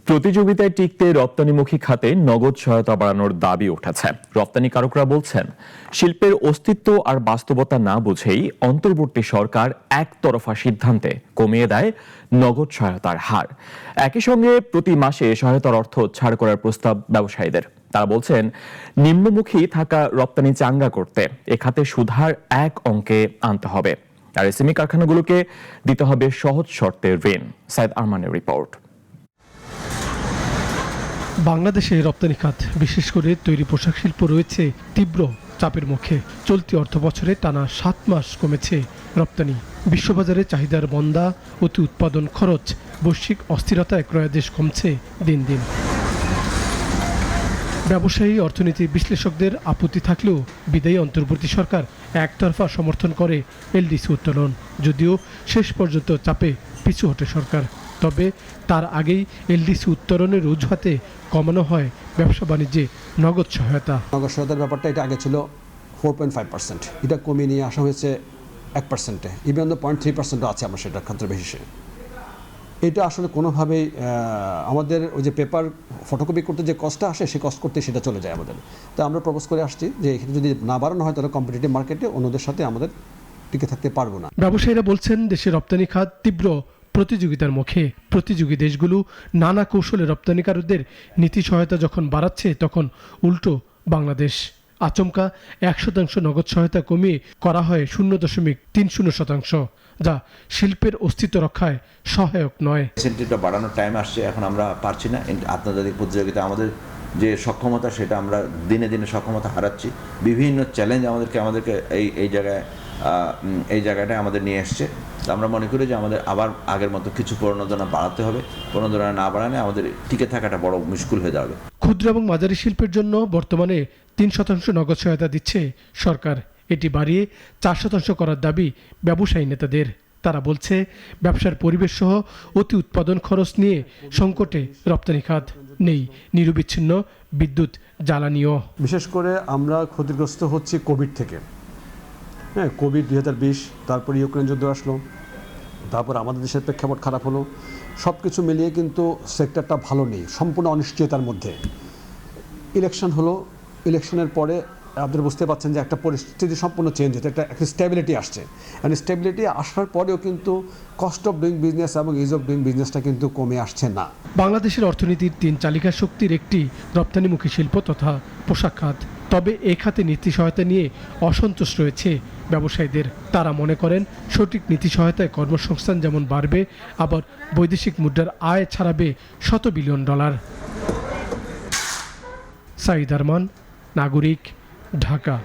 প্রতিযোগিতায় টিকতে রপ্তানিমুখী খাতে নগদ সহায়তা বাড়ানোর দাবি উঠেছে। রপ্তানিকারকরা বলছেন, শিল্পের অস্তিত্ব আর বাস্তবতা না বুঝেই অন্তর্বর্তী সরকার একতরফা সিদ্ধান্তে কমিয়ে দেয় নগদ সহায়তার হার। একই সঙ্গে প্রতি মাসে সহায়তার অর্থ ছাড় করার প্রস্তাব ব্যবসায়ীদের। তারা বলছেন, নিম্নমুখী থাকা রপ্তানি চাঙ্গা করতে এ খাতে সুধার এক অঙ্কে আনতে হবে, আর এসএমই কারখানাগুলোকে দিতে হবে সহজ শর্তে ঋণ। সাইদ আরমানের রিপোর্ট। বাংলাদেশে রপ্তানি খাত, বিশেষ করে তৈরি পোশাক শিল্প রয়েছে তীব্র চাপের মুখে। চলতি অর্থবছরে টানা 7 মাস কমেছে রপ্তানি। বিশ্ববাজারে চাহিদার মন্দা, অতি উৎপাদন খরচ, বৈশ্বিক অস্থিরতায় ক্রয়াদেশ কমছে দিন দিন। ব্যবসায়ী অর্থনীতি বিশ্লেষকদের আপত্তি থাকলেও বিদায়ী অন্তর্বর্তী সরকার একতরফা সমর্থন করে এলডিসি উত্তোলন। যদিও শেষ পর্যন্ত চাপে পিছু হটে সরকার, তবে তার আগেই এলডিসি উত্তোলনের অজুহাতে কমানো হয় ব্যবসা বাণিজ্যে নগদ সহায়তা। নগদ সহায়তার ব্যাপারটা এটা আগে ছিল 4.5%, এটা কমিয়ে নিয়ে আসা হয়েছে 1%-এ, ইভেন 0.3% আছে আমরা সেটার ক্ষেত্রে বেশি। এটা আসলে কোনোভাবেই আমাদের ওই যে পেপার ফটোকপি করতে যে কস্টটা আসে, সেই কস্ট করতে সেটা চলে যায় আমাদের। তো আমরা প্রপোজ করে আসছি যে এখানে যদি না বাড়ানো হয় তাহলে কম্পিটিটিভ মার্কেটে অন্যদের সাথে আমাদের টিকে থাকতে পারবো না। ব্যবসায়ীরা বলছেন, দেশের রপ্তানি খাত তীব্র প্রতিযোগিতার মুখে। প্রতিযোগী দেশগুলো নানা কৌশলে রপ্তানিকারকদের নীতি সহায়তা যখন বাড়াচ্ছে, তখন উল্টো বাংলাদেশ আচমকা 1% নগদ সহায়তা কমিয়ে করা হয় 0.30%, যা শিল্পের অস্তিত্ব রক্ষায় সহায়ক নয়। ইনসেন্টিভটা বাড়ানোর টাইম আসছে, এখন আমরা পারছি না। আন্তর্জাতিক প্রতিযোগিতা আমাদের যে সক্ষমতা, সেটা আমরা দিনে দিনে সক্ষমতা হারাচ্ছি। বিভিন্ন চ্যালেঞ্জ আমাদেরকে এই জায়গাটায় আমাদের নিয়ে এসছে। আমরা মনে করি যে আমাদের আবার আগের মতো কিছু প্রণোদনা বাড়াতে হবে। প্রণোদনা না বাড়ালে আমাদের টিকে থাকাটা বড় মুশকিল হয়ে যাবে। ক্ষুদ্র এবং মাঝারি শিল্পের জন্য বর্তমানে 3% নগদ সহায়তা দিচ্ছে সরকার। এটি বাড়িয়ে 4% করার দাবি ব্যবসায়ী নেতাদের। তারা বলছে, ব্যবসার পরিবেশ সহ অতি উৎপাদন খরচ নিয়ে সংকটে রপ্তানি খাত, নেই নিরবিচ্ছিন্ন বিদ্যুৎ জ্বালানিও। বিশেষ করে আমরা ক্ষতিগ্রস্ত হচ্ছি কোভিড থেকে। হ্যাঁ, কোভিড 2020, তারপর ইউক্রেন যুদ্ধ আসলো, তারপর আমাদের দেশের প্রেক্ষাপট খারাপ হলো। সব কিছু মিলিয়ে কিন্তু সেক্টরটা ভালো নেই, সম্পূর্ণ অনিশ্চয়তার মধ্যে। ইলেকশন হলো, ইলেকশনের পরে আপনারা বুঝতে পারছেন যে একটা পরিস্থিতি সম্পূর্ণ চেঞ্জ হচ্ছে, একটা স্টেবিলিটি আসছে। আর স্টেবিলিটি আসার পরেও কিন্তু কস্ট অফ ডুইং বিজনেস এবং ইজ অফ ডুইং বিজনেসটা কিন্তু কমে আসছে না। বাংলাদেশের অর্থনীতির 3 চালিকা শক্তির একটি রপ্তানিমুখী শিল্প তথা পোশাক খাত। তবে এই খাতে নীতি সহায়তা নিয়ে অসন্তোষ রয়েছে ব্যবসায়ীদের। তারা মনে করেন, সঠিক নীতি সহায়তায় কর্মসংস্থান যেমন বাড়বে, আবার বৈদেশিক মুদ্রার আয় ছাড়াবে $100 বিলিয়ন। সাইদ আরমান, নাগরিক, ঢাকা।